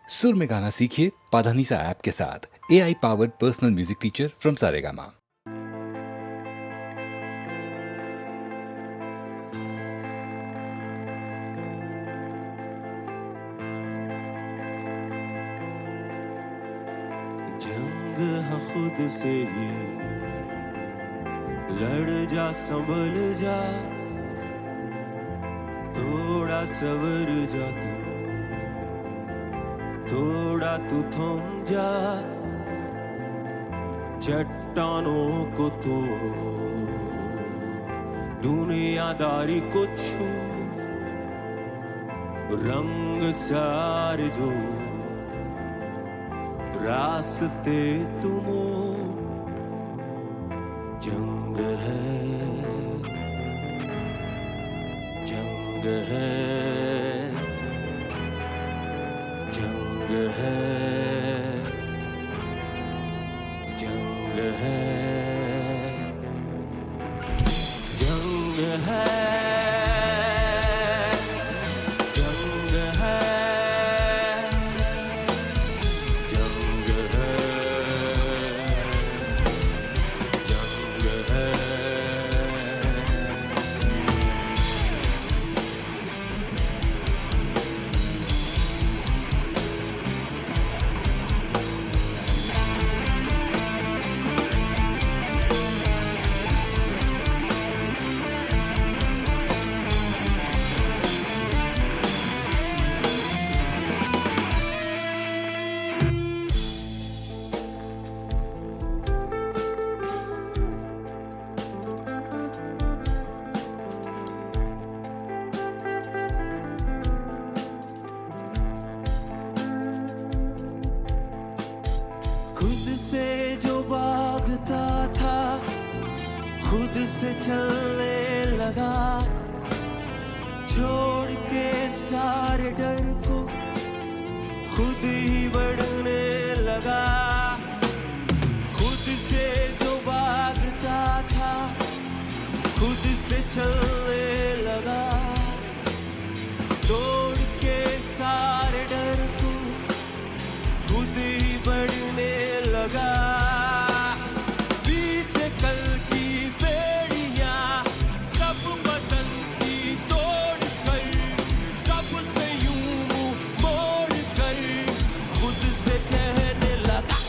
सुर में गाना सीखिए पाधानीसा ऐप के साथ। AI powered personal music teacher from Saregama. जंग है खुद से ही, लड़ जा संभल जा, थोड़ा सवर जा तू, थोड़ा तू थम जा, चट्टानों को तो दुनियादारी को छू, रंग सारे जो रास्ते तुम जंग है, जंग है, जंग है, जंग है, जंग है, जंग है, जंग है, जंग है। खुद से जो भागता था, खुद से चलने लगा, छोड़ के सारे डर को खुद ही बढ़ने लगा। खुद से जो भागता था, खुद से चलने लगा, तोड़ के सारे डर को खुद ही बढ़ने लगा। बीते कल की बेड़ियां सब बदन की तोड़ कर, सबसे यूं मुंह मोड़ कर खुद से कहने लगा।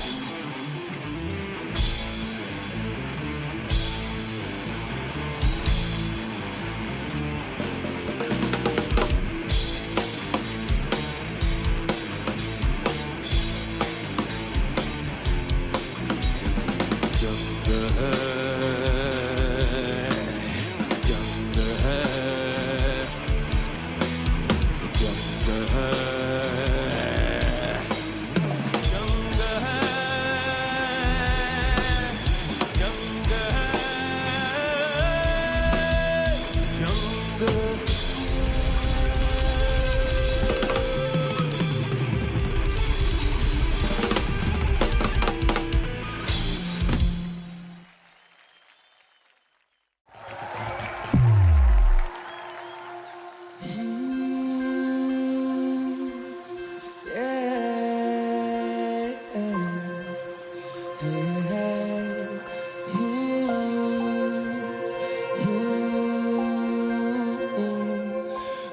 जंग है, जंग है, जंग है, जंग है, जंग है, जंग।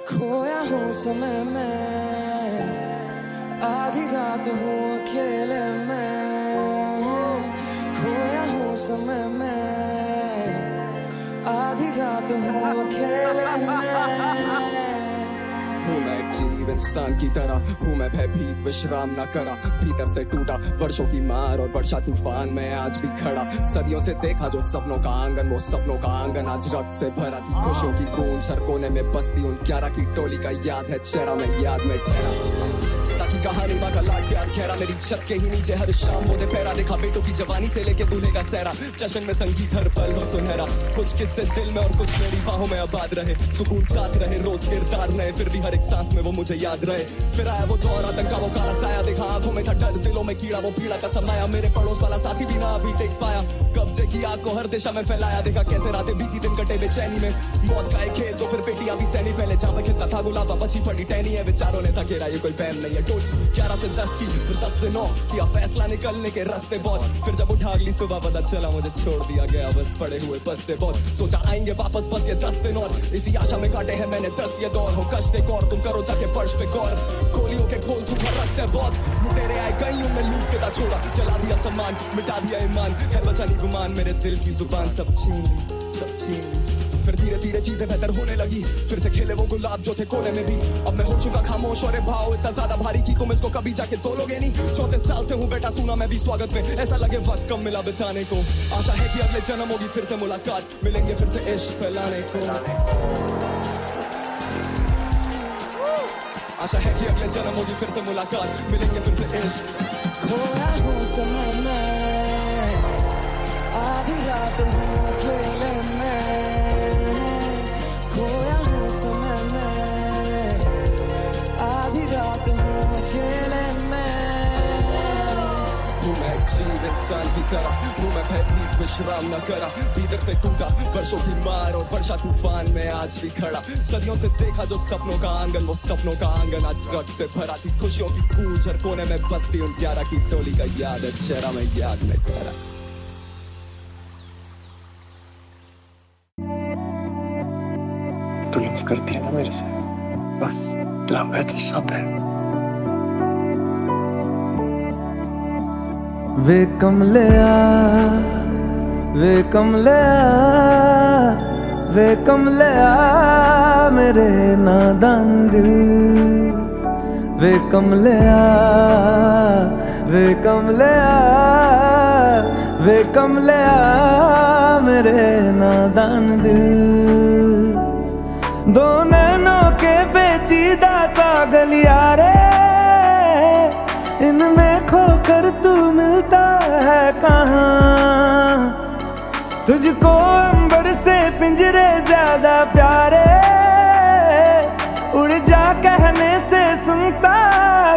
खोया हूँ समय में, आधी रात हूँ अकेले में। खोया हूँ समय में, आधी रात हूँ अकेले में। हूँ मैं एक जीव इंसान की तरह, हूँ मैं भयभीत विश्राम न करा। भीतर से टूटा वर्षों की मार और वर्षा तूफान में आज भी खड़ा। सदियों से देखा जो सपनों का आंगन, वो सपनों का आंगन आज रक्त से भरा थी। खुशियों की गूंज हर कोने में बसती उन 11 की टोली का याद है चेहरा, मैं याद में ठहरा। ताकि कहानी का लाड प्यार गहरा, मेरी छत के ही नीचे हर शाम होते पैरा। देखा बेटों की जवानी से लेके दूल्हे का सहरा, जश्न में संगीत हर पल हो सुनहरा। कुछ किस्से दिल में और कुछ मेरी बाहों में आबाद रहे। सुकून साथ रहे रोज किरदार नए, फिर भी हर एक सांस में वो मुझे याद रहे। फिर आया वो दौर आतंका, वो काला साया देखा आंखों में था डर, दिलों में कीड़ा, वो पीड़ा का समाया। मेरे पड़ोस वाला साथी भी ना अभी टिक पाया। कब्जे की आग को हर दिशा में फैलाया, देखा कैसे रातें बीती दिन कटे बेचैनी में। मौत का एक खेल तो फिर बेटियां भी सहनी, पहले जहाँ पे खिलता था गुलाब बची पड़ी टहनी है। विचारों ने था घेरा ये कोई फैम नहीं है। टोली 11 से 10 की, फिर 10 से 9 किया फैसला निकलने के रास्ते बहुत। फिर जब उठा अगली सुबह पता चला मुझे छोड़ दिया गया, बस पड़े हुए पछते बहुत। सोचा आएंगे वापस बस ये 10 दिन और, इसी आशा में काटे हैं मैंने 10 ये दौर। हो कष्ट एक और, तुम करो जाके फर्श पे गौर। गोलियों के खोल सुखा रखते बहुत, लुटेरे आए गई हूँ मैं लूट के था छोड़ा। जला दिया सम्मान, मिटा दिया ईमान, है बचा नहीं गुमान। मेरे दिल की जुबान सब छीन ली, सब छीन ली। फिर धीरे धीरे चीजें बेहतर होने लगी, फिर से खेले वो गुलाब जो थे कोने में भी। अब मैं हो चुका खामोश और ये भाव इतना ज्यादा भारी कि तुम इसको कभी जाके तोलोगे नहीं। 34 साल से हूँ बेटा, सुना मैं भी स्वागत में, ऐसा लगे वक्त कम मिला बिताने को। आशा है कि अगले जन्म होगी फिर से मुलाकात, मिलेंगे फिर से इश्क फैलाने को। आशा है कि अगले जन्म होगी फिर से मुलाकात, मिलेंगे फिर से इश्क। खोया हूँ समय में, आधी रात हूँ खेले में। खोया हूँ समय में, आधी रात हूँ खेले में। हूँ मैं एक जीव इंसान की तरह, हूँ मैं भयभीत विश्राम न करा। भीतर से टूटा वर्षों की मार और वर्षा तूफान में आज भी खड़ा। सदियों से देखा जो सपनों का आंगन, वो सपनों का आंगन आज रक्त से भरा थी। खुशियों की कूच हर कोने में बसती उन 11 की टोली का याद है चेहरा में याद में ठहरा। तू लव करती है ना मेरे से, बस लव है तो सब है। वे कमलिया, वे कमलिया, वे कमलिया मेरे नादान दिल। वे कमलिया, वे कमलिया, वे कमलिया मेरे नादान दिल। दो नैनों के पेचीदा सा गलियारे, इनमें खोकर तू मिलता है कहाँ। तुझको अंबर से पिंजरे ज्यादा प्यारे, उड़ जा कहने से सुनता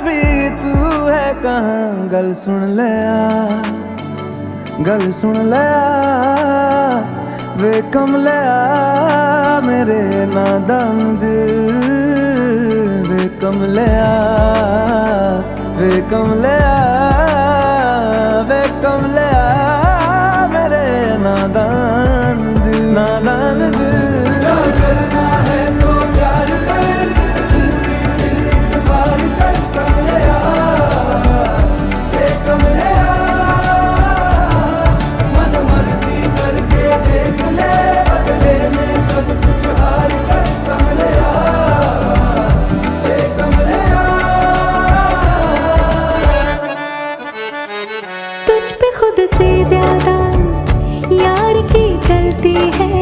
भी तू है कहाँ। गल सुन ले आ, गल सुन ले आ, वे कमलिया मेरे नादान दिल। वे कमलिया, वे कमलिया, वे कमलिया मेरे नादान दिल, नादान दिल। करना है तो प्यार कर, बार कर कमलिया, वे कमलिया। मन मर्जी करके देख ले, बदले में सब कुछ हार कर कमलिया, वे कमलिया। तुझ पे खुद से ज्यादा यार की चलती है।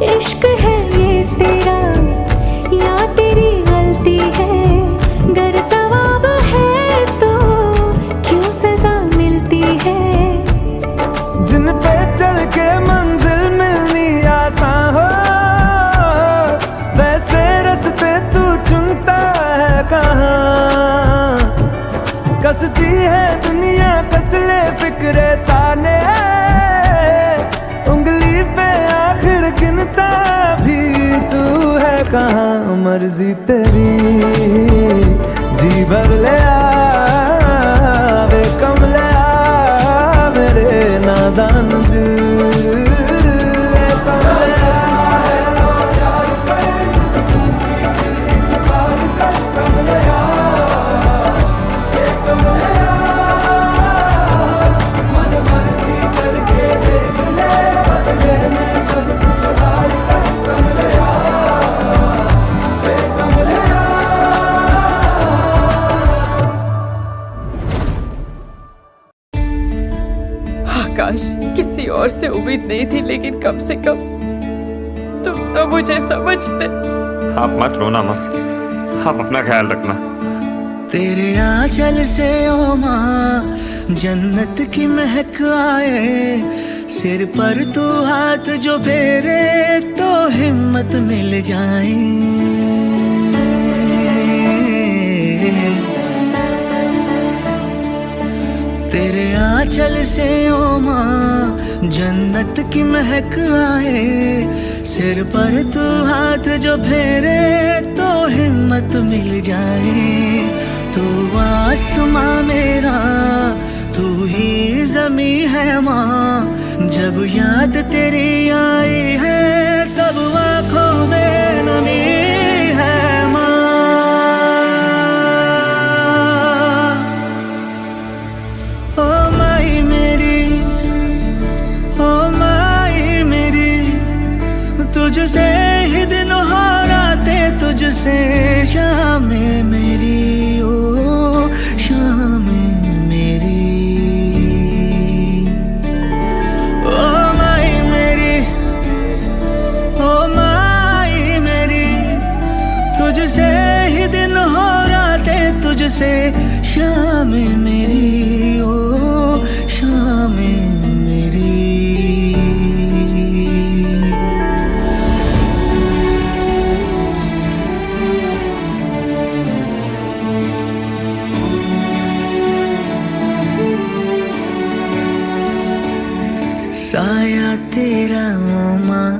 इश्क है ये तेरा या तेरी गलती है। गर सवाब है तो क्यों सजा मिलती है। जिन पे चल के मंजिल मिलनी आसान हो, वैसे रास्ते तू चुनता है कहाँ। कसती है दुनिया कसले फिक्रे ताने, उंगली पे आखिर गिनता भी तू है कहाँ। मर्जी तेरी जी भर ले आ, वे कमलिया मेरे नादान दिल। वे कमलिया, कमलिया, वे कमलिया। मन मर्जी करके देख ले, बदले में सब कुछ हार कर कमलिया, वे कमलिया। आकाश, किसी और से उम्मीद नहीं थी, लेकिन कम से कम तुम तो मुझे समझते। आप मत रोना माँ, आप अपना ख्याल रखना। तेरे आंचल से ओ माँ जन्नत की महक आए। सिर पर तू हाथ जो फेरे तो हिम्मत मिल जाए। तेरे आंचल से ओ माँ जन्नत की महक आए, सिर पर तू हाथ जो फेरे तो हिम्मत मिल जाए। तू आसमां मेरा, तू ही ज़मीं है माँ, जब याद तेरी आई है तब आँखों में नमी है माँ। ओ माई मेरी, ओ माई मेरी, तुझसे ही दिन हो राते, तुझसे शामें मेरी, ओ शामें मेरी। ओ माई मेरी, ओ माई मेरी, तुझसे ही दिन हो राते, तुझसे शामें मेरी, ओ शामें मेरी। साया तेरा ओ माँ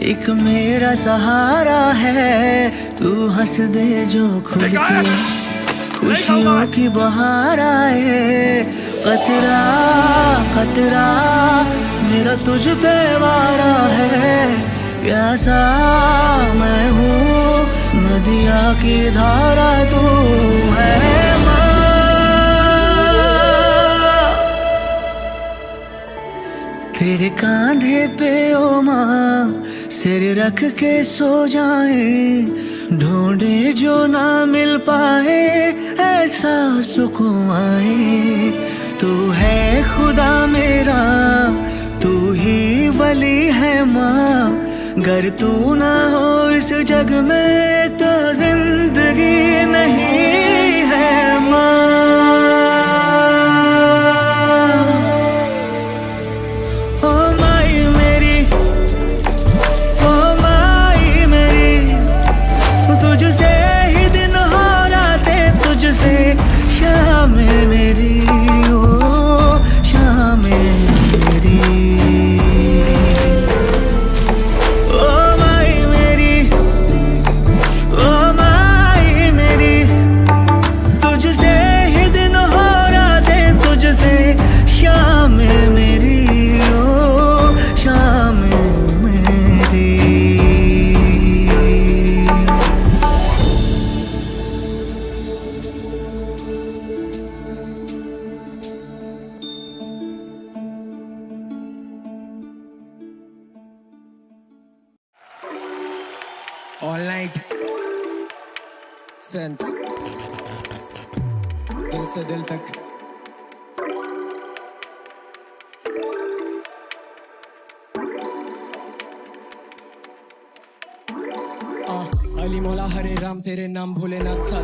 एक मेरा सहारा है, तू हंस दे जो खुल के खुशियों की बहार आए। कतरा कतरा मेरा तुझ पे वारा है, प्यासा मैं हूँ नदिया की धारा तू है माँ। तेरे कांधे पे ओ माँ सिर रख के सो जाए, ढूंढे जो ना मिल पाए ऐसा सुकून आए। तू है खुदा मेरा, तू ही वली है माँ, गर तू ना हो इस जग में तो जिंदगी नहीं है माँ। ओ माई मेरी, ओ माई मेरी, तुझसे ही दिन हो राते, तुझसे शामें मेरी, ओ शामें मेरी। ओ माई मेरी, ओ माई मेरी, तुझसे ही दिन हो राते, तुझसे शामें मेरी, ओ शामें मेरी। All night sense, दिल से दिल तक। अली मौला हरे राम तेरे नाम भोलेनाथ साथ,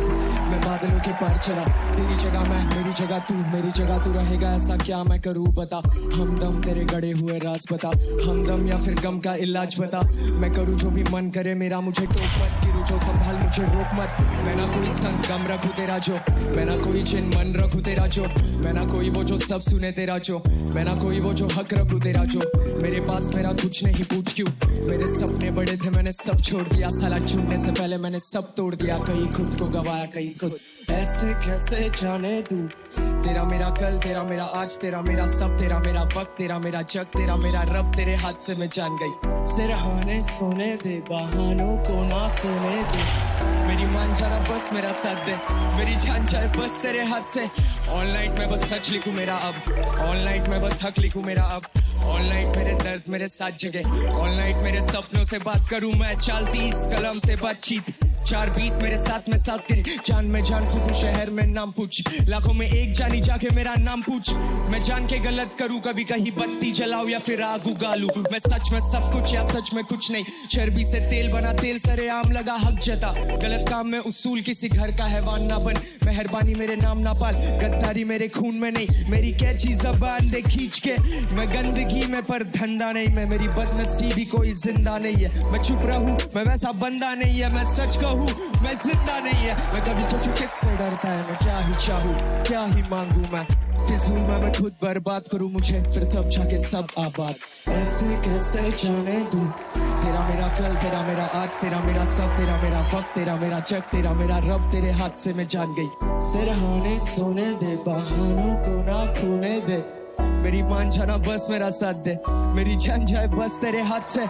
मैं बादलों के पार चला, तेरी जगह मैं, मेरी जगह तू, मेरी जगह तू रहेगा, ऐसा क्या मैं करूँ बता। हमदम तेरे गड़े हुए राज बता, हमदम या फिर गम का इलाज बता। मैं करूँ जो भी मन करे मेरा, मुझे टोक मत, गिरू जो संभाल मुझे रोक मत। मैं ना कोई संग गम रखूँ तेरा जो, मैं ना कोई चिन मन रखूँ तेरा जो, मैं ना कोई वो जो सब सुने तेरा जो, मैं ना कोई वो जो हक रखूँ तेरा जो। मेरे पास मेरा कुछ नहीं पूछ क्यों, मेरे सपने बड़े थे मैंने सब छोड़ दिया, साला छूटने से पहले मैंने सब तोड़ दिया। कहीं खुद को गवाया कहीं खुद, ऐसे कैसे जाने तू। तेरा मेरा कल, तेरा मेरा आज, तेरा मेरा सब, तेरा मेरा वक्त, तेरा मेरा जग, तेरा मेरा रब, तेरे हाथ से मैं जान गई। सिरहाने सोने दे, बहानों को ना खोने दे, मेरी मान जाना बस मेरा साथ दे, मेरी जान जाए बस तेरे हाथ से। ऑल नाइट में बस सच लिखूं मेरा अब, ऑल नाइट में बस हक लिखूं मेरा अब, ऑल नाइट मेरे दर्द मेरे साथ जगे, ऑल नाइट मेरे सपनों से बात करूं मैं, चलती इस कलम से बातचीत। 4-20 मेरे साथ में सांस गिरी, जान में जान फूकू शहर में नाम पूछ, लाखों में एक जानी जाके मेरा नाम पूछ। मैं जान के गलत करूं, कभी कहीं बत्ती जलाऊं या फिर आग उगालूं, मैं सच में सब कुछ या सच में कुछ नहीं। चर्बी से तेल बना, तेल सरे आम लगा, हक जता। गलत काम में उसूल, किसी घर का हैवान ना बन, मेहरबानी मेरे नाम ना पाल, गद्दारी मेरे खून में नहीं, मेरी कैची ज़बान दे खींच के। मैं गंदगी में पर धंधा नहीं, मैं मेरी बदनसीबी कोई जिंदा नहीं है। मैं चुप रहूं, मैं वैसा बंदा नहीं है, मैं सच कहूं हूँ, मैं जिंदा नहीं है। मैं कभी सोचूं किससे डरता है, मैं क्या ही चाहूँ, क्या ही मांगू मैं। फिजूल में मैं खुद बर्बाद करूँ मुझे, फिर तब जाके सब आबाद। ऐसे कैसे जाने दूँ तेरा मेरा कल, तेरा मेरा आज, तेरा मेरा सब, तेरा मेरा वक्त, तेरा मेरा जग, तेरा मेरा रब, तेरे हाथ से मैं जान गई। सिरहाने सोने दे, बहानों को ना खोने दे, मेरी मान जाना बस मेरा साथ दे, मेरी जान जाए बस तेरे हाथ से।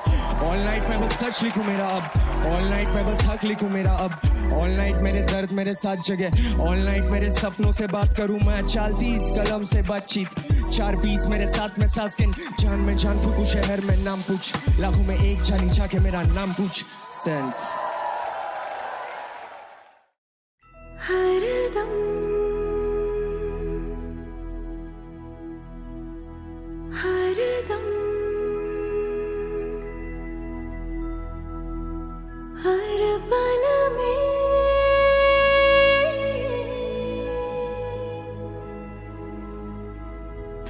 ऑल नाइट में बस सच लिखूं मेरा अब, ऑल नाइट में बस हक लिखूं मेरा अब, ऑल नाइट मेरे दर्द मेरे साथ जगे, ऑल नाइट मेरे सपनों से बात करूं मैं, चालती इस कलम से बातचीत। 4-20 मेरे साथ में सासकिन, जान में जान फूकू, शहर में नाम पूछ, लाखों में एक जानी जाके मेरा नाम पूछ। सेंस हरदम हरदम हर पल में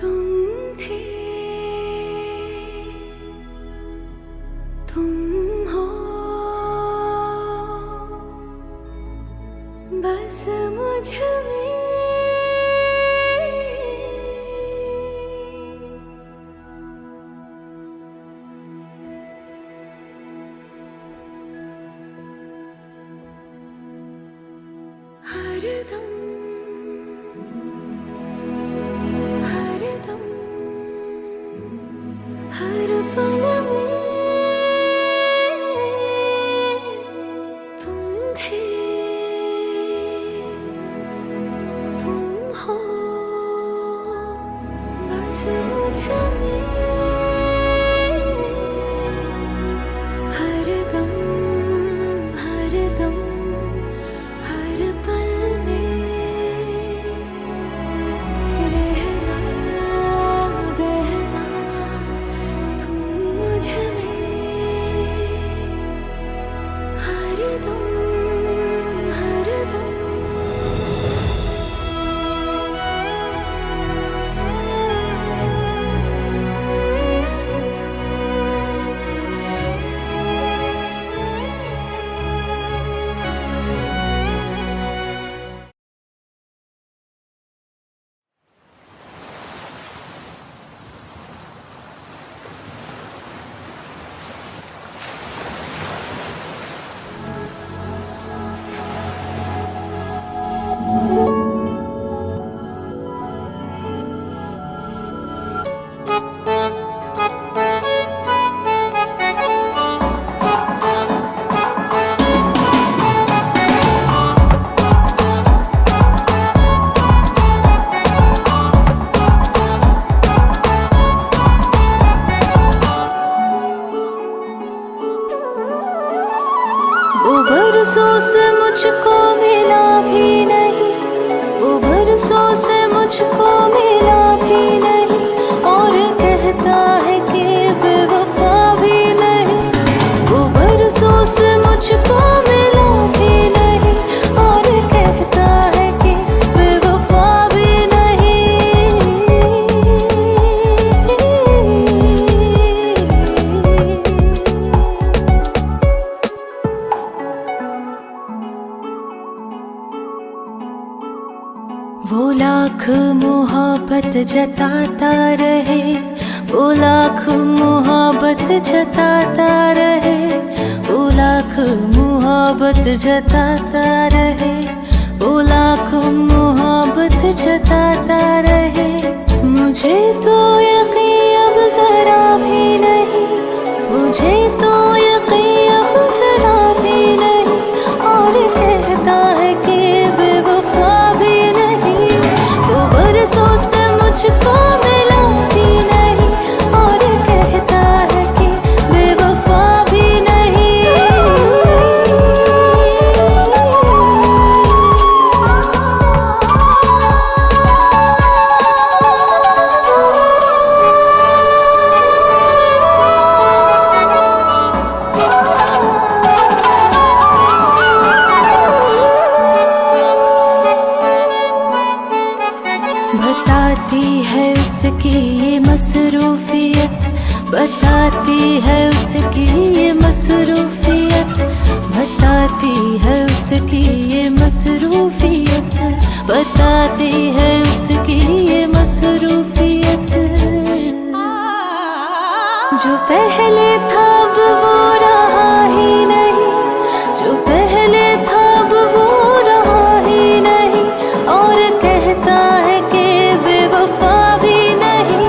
तुम थे, तुम हो, बस मुझ में हरदम हरदम हर पल में तुम थे, तुम हो, बस मुझ में हरदम हरदम हर पल में रहना बहना तुम मुझ में हरदम हरदम। वो बरसों से मुझको मिला भी नहीं, वो बरसों से मुझको मिला भी नहीं, और कहता है कि बेवफा भी नहीं। वो बरसों से मुझको मिला भी नहीं, और कहता है कि बेवफा भी नहीं। वो लाख मोहब्बत जताता रहे, वो लाख मोहब्बत जताता रहे, वो लाख मोहब्बत जताता रहे, वो लाख मोहब्बत जताता रहे। मुझे तो यकीन अब जरा भी नहीं, मुझे तो यकीन अब जरा भी नहीं, और कहता है कि बेवफा भी नहीं। वो बरसों से मुझको मिला भी नहीं, और कहता है कि बेवफा भी नहीं। बताती है उसकी ये मसरूफियत, बताती है उसकी ये मसरूफियत, बताती है उसकी ये मसरूफियत, बताती है उसकी ये मसरूफियत। जो पहले था अब वो रहा ही नहीं, जो पहले था अब वो रहा ही नहीं, और कहता है कि बेवफा भी नहीं,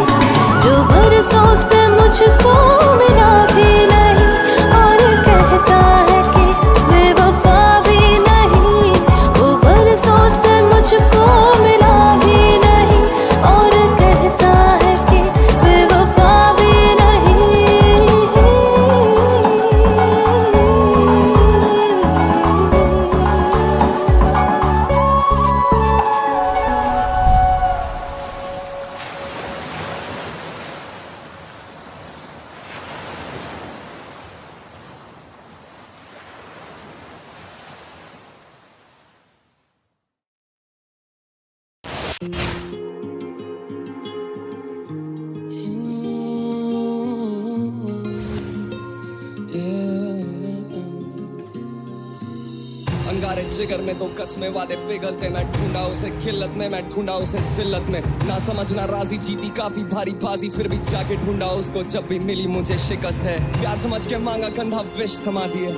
जो बरसों से मुझको मिला भी नहीं, और कहता है कि बेवफा भी नहीं, वो बरसों से मुझको मिला भी नहीं, और कहता है कि बेवफा भी नहीं। अंगारे जिगर में दो कसमें वादे पिघलते, मैं ढूंढा उसे खिल्लत में, मैं ढूंढा उसे जिल्लत में, ना समझना राजी जीती काफी भारी बाजी, फिर भी जाके ढूंढा उसको जब भी मिली मुझे शिकस्त है। प्यार समझ के मांगा कंधा विष थमा दिए,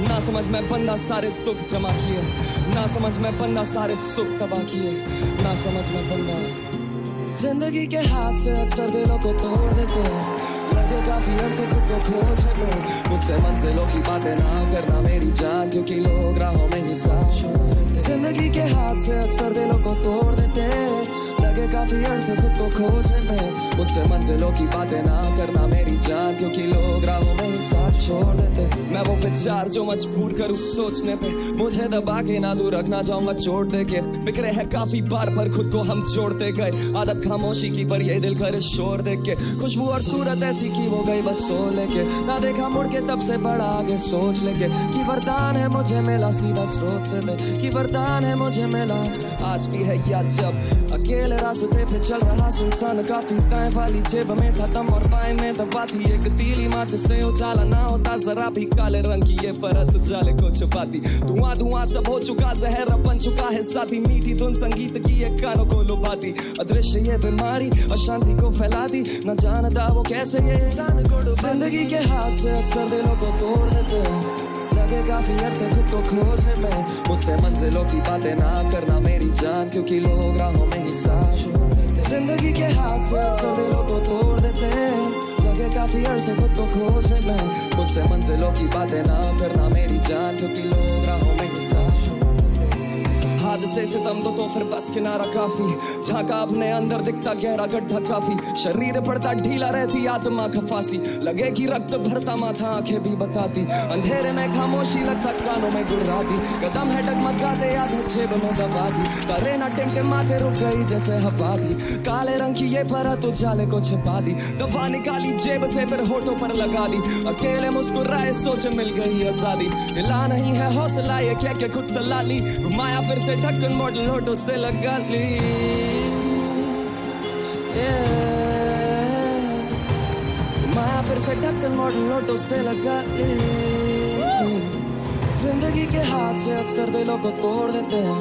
ना समझ मैं बंदा सारे दुख जमा किए, ना समझ मैं बंदा सारे सुख तबाह किए, ना समझ मैं बंदा। जिंदगी के हाथ से अक्सर दिलों को तोड़ देते हैं, लगे काफी अरसे खुद को खोजने में, मुझसे मंजिलों की बातें ना करना मेरी जान, क्योंकि लोग राहों में ही साथ छोड़ देते। जिंदगी के हाथ से अक्सर दिलों को तोड़ देते, लगे काफी अरसे खुद को खोजने में, मुझसे मंजिलों की बातें ना करना मेरी जान, क्योंकि लोग राहों में ही साथ छोड़ देते। मैं वो विचार जो मजबूर करूँ सोचने पे, मुझे दबा के ना दूर रखना चाहूंगा चोट दे के, बिखरे हैं काफी बार पर खुद को हम जोड़ते गए, आदत खामोशी की पर ये दिल करे शोर देख के, खुशबू और सूरत ऐसी की वो गई बस सो लेके, ना देखा मुड़ के तब से बड़ा आगे सोच लेके, कि वरदान है मुझे मिला सीधा स्रोत से दे, कि वरदान है मुझे मिला आज भी है या जब अकेले रास्ते पे चल रहा सुनसान, काफी तय वाली जेब में था दम और बाएं में दबा थी एक तीली माच से उजाला ना होता जरा भी, काले रंग की ये परत उजाले को छुपाती, धुआं धुआं सब हो चुका जहर बन चुका है साथी, मीठी धुन संगीत की ये कानों को लुभाती, अदृश्य ये बीमारी अशांति को फैला दी, न जानता वो कैसे ये इंसान को डुबा। जिंदगी के हाथ से अक्सर दिलों को तोड़ देते हैं, लगे काफी अरसे खुद को खोजने में, मुझसे मंजिलों की बातें ना करना मेरी जान, क्योंकि लोग राहों में ही साथ छोड़ देते। जिंदगी के हाथ से अक्सर दिलों को तोड़ देते हैं, लगे काफी अरसे खुद को खोजने में, मुझसे मंजिलों की बातें ना करना मेरी जान, क्योंकि लोग राहों में ही साथ छोड़ देते। हादसे से दम तो फिर बस किनारा काफी, झांका अपने अंदर दिखता गहरा गड्ढा काफी, शरीर पड़ता ढीला रहती आत्मा खफासी, लगे कि रक्त भरता माथा आंखें भी बताती, अंधेरे में खामोशी लगता कानों में गुर्राती, कदम है डगमगाते आधे जेब में दबा दी, तारे ना टिमटिमाते रुक गई जैसे हवा दी, काले रंग की ये परत उजाले को छिपा दी, दवा निकाली जेब से फिर होठों पर लगा ली, अकेले मुस्कुराए सोचे मिल गई आजादी, हिला नहीं है हौसला ये कह के खुद सला ली, घुमाया फिर से ढक्कन मॉडल होठों से लगा ली, घुमाया फिर से ढक्कन मॉडल होठों से लगा ली। जिंदगी के हाथ से अक्सर दिलों को तोड़ देते हैं,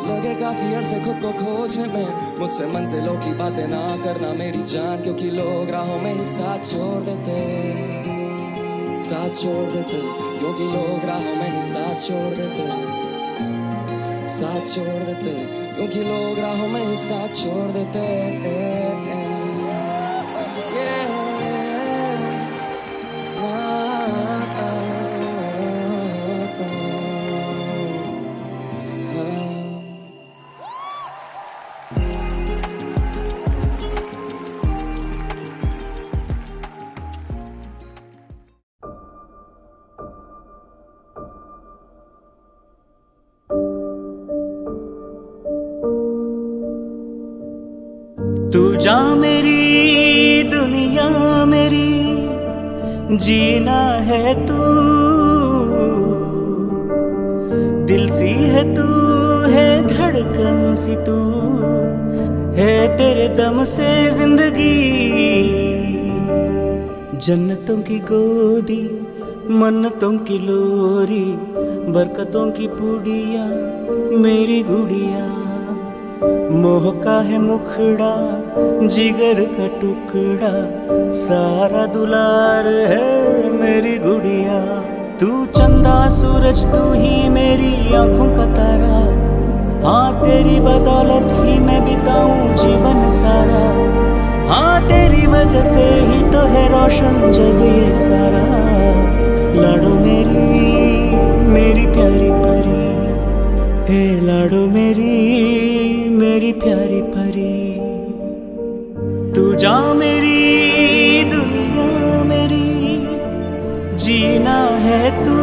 लगे काफी अरसे खुद को खोजने में, मुझसे मंजिलों की बातें ना करना मेरी जान, क्योंकि लोग राहों में ही साथ छोड़ देते, साथ छोड़ देते, क्योंकि लोग राहों में ही साथ छोड़ देते, साथ छोड़ देते, क्योंकि लोग राहों में ही साथ छोड़ देते। तू जा मेरी दुनिया मेरी, जीना है तू, दिल सी है तू, है धड़कन सी तू, है तेरे दम से जिंदगी, जन्नतों की गोदी, मन्नतों की लोरी, बरकतों की पुड़िया मेरी गुड़िया। मोह का है मुखड़ा, जिगर का टुकड़ा, सारा दुलार है मेरी गुड़िया। तू चंदा सूरज, तू ही मेरी आंखों का तारा, हाँ तेरी बदौलत ही मैं बिताऊं जीवन सारा। हाँ तेरी वजह से ही तो है रोशन जग ये सारा। लाडो मेरी प्यारी परी, हे लाडो मेरी प्यारी परी। तू जा मेरी दुनिया मेरी, जीना है तू,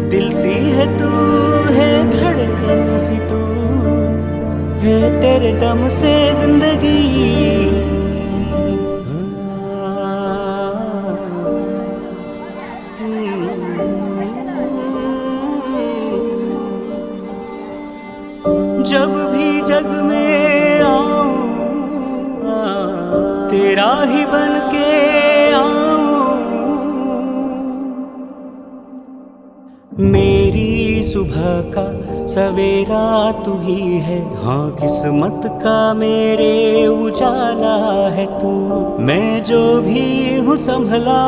दिल सी है तू, है धड़कन सी तू, है तेरे दम से जिंदगी। जब भी जग में आऊं, तेरा ही बन के आऊं। मेरी सुबह का सवेरा तू ही है, हाँ किस्मत का मेरे उजाला है तू। मैं जो भी हूँ संभाला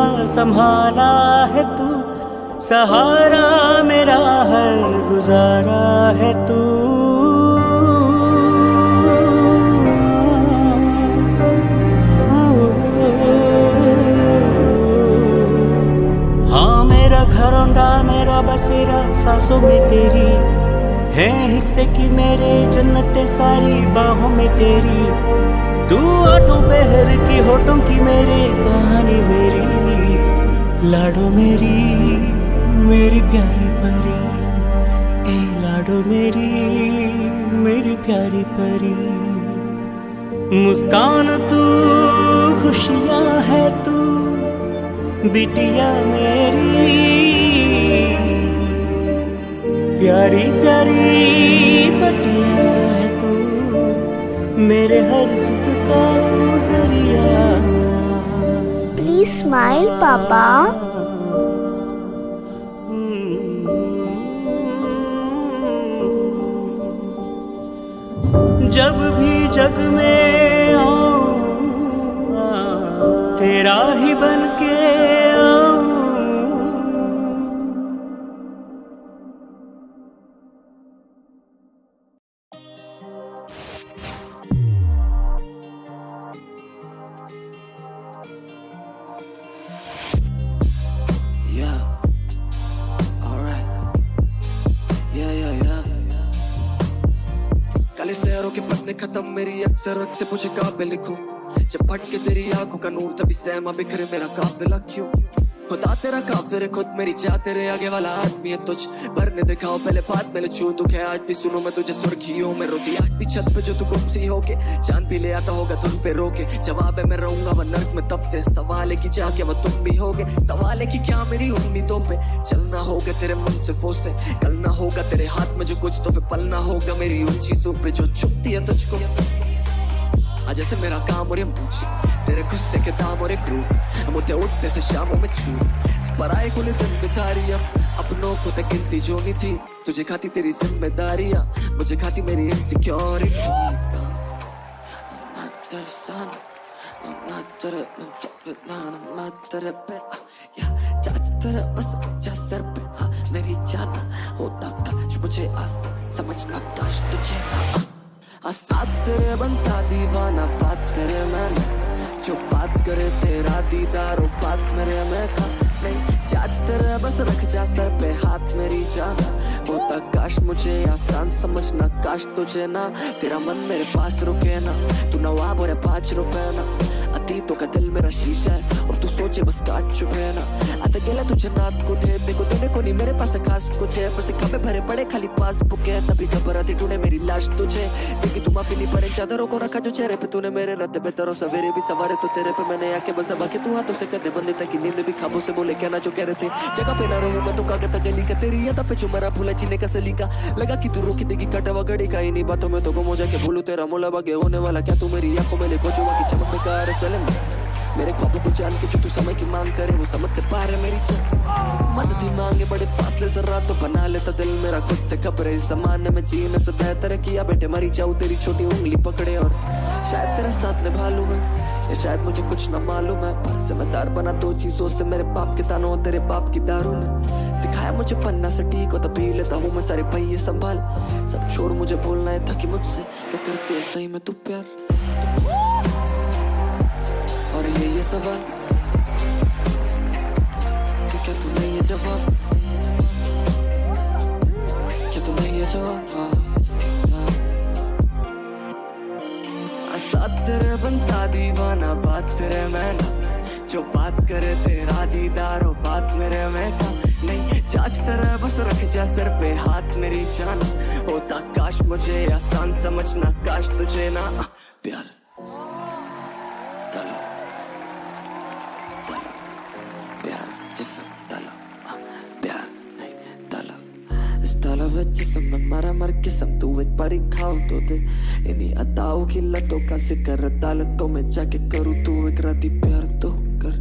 है तू, सहारा मेरा हर गुजारा है तू। हाँ मेरा घरौंदा, मेरा बसेरा सांसों में तेरी है, हिस्से की मेरे जन्नतें सारी बाहों में तेरी। तू आठों पहर की होठों की मेरे कहानी मेरी। लाडो मेरी प्यारी परी, ए लाडो मेरी प्यारी परी। मुस्कान तू, खुशियाँ है तू, बिटिया मेरी। प्यारी प्यारी पटिया है तू, मेरे हर सुख का तू जरिया। प्लीज स्माइल पापा। जब भी जग में आऊं, तेरा ही बन के आऊं। काले शहरों के पन्ने खत्म, मेरी अक्सरत से पूछे कहाँ पे लिखूं। जब फट के तेरी आंखों का नूर, तभी सहमा बिखरे मेरा काफिला क्यों। खुदा तेरा काफिर है खुद मेरी चाह, तेरे आगे वाला आदमी है तुझ। भरने दिखाओ पहले बात में लचू, दुख है आज भी सुनो मैं तुझे सुर्खियों में रोती। आज भी छत पे जो तू गुमसी होके, चांद भी ले आता होगा धुन पे रोके। जवाब है मैं रहूंगा वह नर्क में तब ते, सवाल है कि जा क्या वह तुम भी होगे। सवाल है कि क्या मेरी उम्मीदों पे चलना होगा तेरे मन से फोर्स से। कलना होगा तेरे हाथ में जो कुछ, तो फिर पलना होगा मेरी उन चीजों पे जो छुपती है तुझको। आज ऐसे मेरा काम और ये मुझे, तेरे गुस्से के दाम और एक रूह, मुझे उठने से शामों में छू। पराए खुले दिन बितारियां, अपनों को तक गिनती जो नहीं थी। तुझे खाती तेरी जिम्मेदारियां, मुझे खाती मेरी इनसिक्योरिटी। मेरी जाना होता काश मुझे आसान समझना, काश तुझे ना साथ तेरे बनता दीवाना। बात तेरे मैंने जो बात करे तेरा दीदार, वो बात मेरे में का नहीं। जाच तेरे बस रख जा सर पे हाथ मेरी जाना, होता काश मुझे आसान समझना, काश तुझे ना। तेरा मन मेरे पास रुके ना, तू नवाब और 5 रुपए ना। अतीतों का दिल मेरा शीशा है और तू सोचे बस काच चुके ना। आता गेला तुझे नात कुठे, देखो देने को नहीं मेरे पास खास कुछ है। बस खबे भरे पड़े खाली पासबुक है, नबी घबराती तूने मेरी लाश तुझे देखी। तू माफी नहीं पड़े चादरों को रखा जो चेहरे पे तूने मेरे रद्द बेतरो। सवेरे भी सवारे तो तेरे पे मैंने आके बस बाकी तू हाथों से कर दे बंदे तक नींद भी खाबों से बोले क्या ना जो कह रहे थे। जगह पे ना रहूं मैं तो कागज गली का, तेरी याद पे चुमरा फूला चीने का सलीका। लगा कि तू रोकी देगी कटवा घड़ी का, इन्हीं बातों में तो गुम हो जाके भूलू तेरा मोला बागे होने वाला क्या। तू मेरी आंखों में लिखो जुआ की चमक में कार सोले मेरे ख्वाबों को जान के जो तू समय की मांग करे वो समझ से पार है मेरी जान। मदद ही मांगे बड़े फासले जरा तो बना लेता दिल मेरा खुद से खबरे। इस जमाने में जीने से बेहतर है किया बेटे मरी जाऊं तेरी छोटी उंगली पकड़े। और शायद तेरे साथ निभा लूं मैं या शायद मुझे कुछ न मालूम है, पर जिम्मेदार बना दो चीजों से, मेरे बाप के तानों तेरे बाप की दारू ने। सिखाया मुझे पन्ना से ठीक हो तो पी लेता हूँ मैं सारे पहिए संभाल। सब छोड़ मुझे बोलना है था कि मुझसे क्या करती है सही में तू प्यार। और ये सवाल कि क्या तू नहीं है जवाब, क्या तू नहीं है जवाब। साथ तेरे बनता दीवाना बात तेरे में ना, जो बात करे तेरा दीदार हो बात मेरे में का नहीं। चाच तेरे बस रख जा सर पे हाथ मेरी जान, होता काश मुझे आसान समझना काश तुझे ना प्यार। तलो तलो प्यार जिसम तलो प्यार नहीं तलो। इस तालाब जिसम में मारा मर किस्म तू एक बारी खाओ तो दे। इन्हीं अदाओं की लतों का जिक्र अदालतों में जाके करूँ तू एक राती प्यार तो कर।